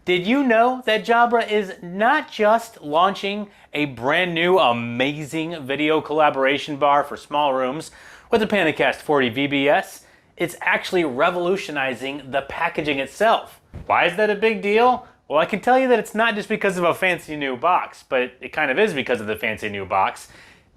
Did you know that Jabra is not just launching a brand new amazing video collaboration bar for small rooms with the PanaCast 40 VBS, it's actually revolutionizing the packaging itself. Why is that a big deal? Well, I can tell you that it's not just because of a fancy new box, but it kind of is because of the fancy new box.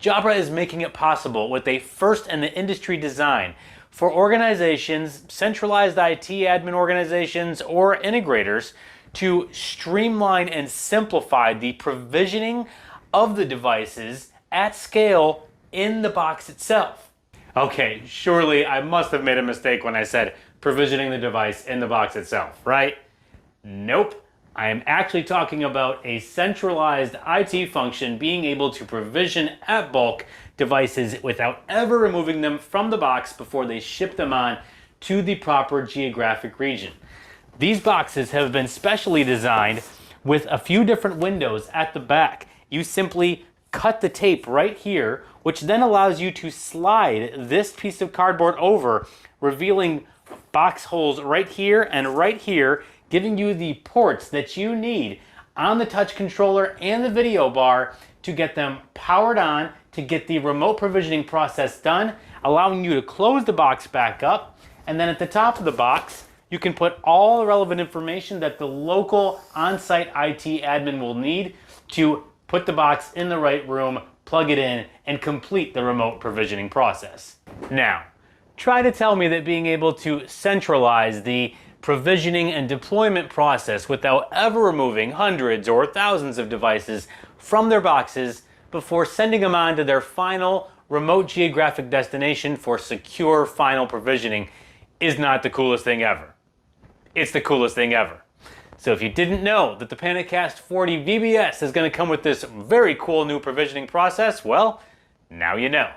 Jabra is making it possible with a first in the industry design for organizations, centralized IT admin organizations, or integrators to streamline and simplify the provisioning of the devices at scale in the box itself. Okay, surely I must have made a mistake when I said provisioning the device in the box itself, right? Nope. I am actually talking about a centralized IT function being able to provision at bulk devices without ever removing them from the box before they ship them on to the proper geographic region. These boxes have been specially designed with a few different windows at the back. You simply cut the tape right here, which then allows you to slide this piece of cardboard over, revealing box holes right here and right here, giving you the ports that you need on the touch controller and the video bar to get them powered on, to get the remote provisioning process done, allowing you to close the box back up. And then at the top of the box, you can put all the relevant information that the local on-site IT admin will need to put the box in the right room, plug it in, and complete the remote provisioning process. Now, try to tell me that being able to centralize the provisioning and deployment process without ever removing hundreds or thousands of devices from their boxes before sending them on to their final remote geographic destination for secure final provisioning is not the coolest thing ever. It's the coolest thing ever. So if you didn't know that the PanaCast 40 VBS is going to come with this very cool new provisioning process, well, now you know.